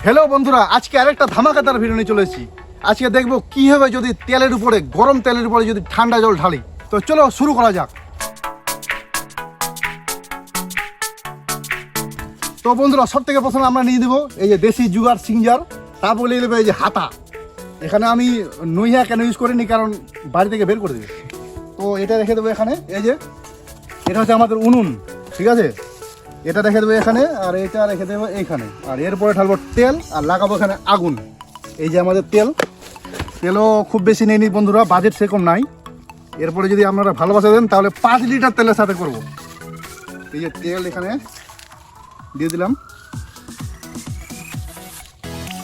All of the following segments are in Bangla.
হ্যালো বন্ধুরা, আজকে আরেকটা ধামাকাদার ভিডিও নিয়ে চলে এসেছি। আজকে দেখবো কি হবে যদি তেলের উপরে, গরম তেলের উপরে যদি ঠান্ডা জল ঢালি। তো চলো শুরু করা যাক। তো বন্ধুরা, সব থেকে প্রথমে আমরা নিয়ে দেবো এই যে দেশি জুগার সিঞ্জার, তারপর নিয়ে দেবো এই যে হাতা। এখানে আমি নইহা কেন ইউজ করিনি, কারণ বাড়ি থেকে বের করে দেবে। তো এটা রেখে দেবো এখানে। এই যে এটা হচ্ছে আমাদের উনুন, ঠিক আছে, এটা রেখে দেবো এখানে, আর এটা রেখে দেবো এইখানে। আর এরপরে ঢালবো তেল আর লাগাবো এখানে আগুন। এই যে আমাদের তেলও খুব বেশি নেই বন্ধুরা, বাজেট সেরকম নাই। এরপরে যদি আপনারা ভালোবাসা দেন তাহলে 5 লিটার তেলের সাথে করব। এই যে তেল এখানে দিয়ে দিলাম,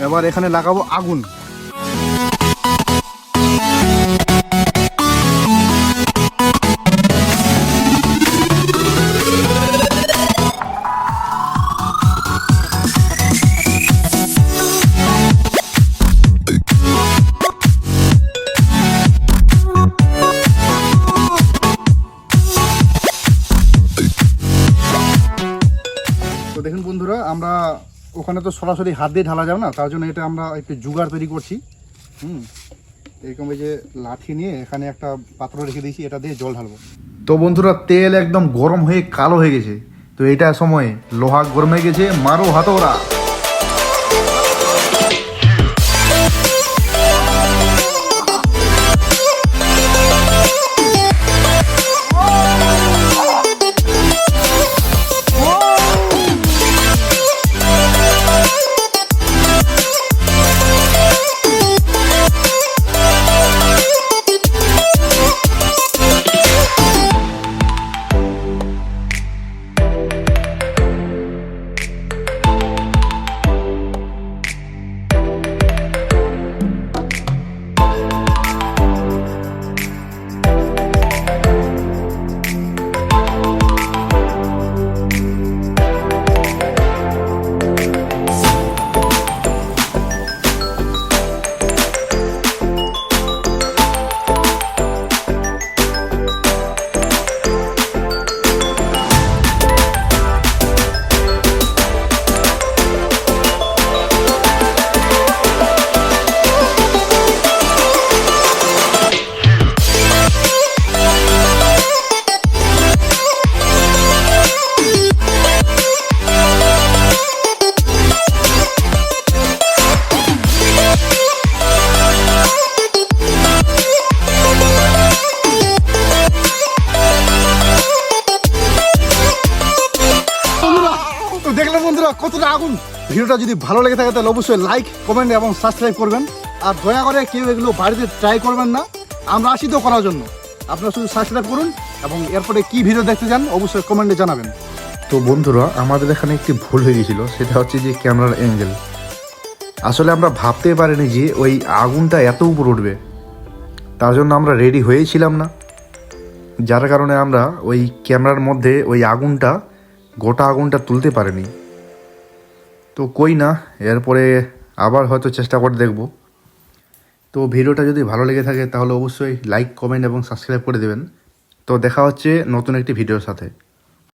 এবার এখানে লাগাবো আগুন। দেখুন বন্ধুরা, আমরা ওখানে তো সরাসরি হাত দিয়ে ঢালা যাবে না, তার জন্য এটা আমরা একটু জুগাড় তৈরি করছি। এরকম এই যে লাঠি নিয়ে এখানে একটা পাত্র রেখে দিয়েছি, এটা দিয়ে জল ঢালবো। তো বন্ধুরা, তেল একদম গরম হয়ে কালো হয়ে গেছে। তো এটা সময় লোহা গরম হয়ে গেছে, মারো হাতোড়া। দেখলেন বন্ধুরা কতটা আগুন। ভিডিওটা যদি ভালো লেগে থাকে তাহলে অবশ্যই লাইক, কমেন্ট এবং সাবস্ক্রাইব করবেন। আর দয়া করে কেউ এগুলো বাড়িতে ট্রাই করবেন না, আমরা আসি তো করার জন্য। আপনারা শুধু সাবস্ক্রাইব করুন এবং এরপরে কি ভিডিও দেখতে চান অবশ্যই কমেন্টে জানাবেন। তো বন্ধুরা, আমাদের এখানে একটি ভুল হয়ে গেছিল, সেটা হচ্ছে যে ক্যামেরার অ্যাঙ্গেল। আসলে আমরা ভাবতেই পারিনি যে ওই আগুনটা এত উপর উঠবে, তার জন্য আমরা রেডি হয়েছিলাম না, যার কারণে আমরা ওই ক্যামেরার মধ্যে ওই আগুনটা, গোটা আগুনটা তুলতে পারেনি। তো কই না, এরপরে আবার হয়তো চেষ্টা করে দেখব। তো ভিডিওটা যদি ভালো লেগে থাকে তাহলে অবশ্যই লাইক, কমেন্ট এবং সাবস্ক্রাইব করে দেবেন। তো দেখা হচ্ছে নতুন একটি ভিডিওর সাথে।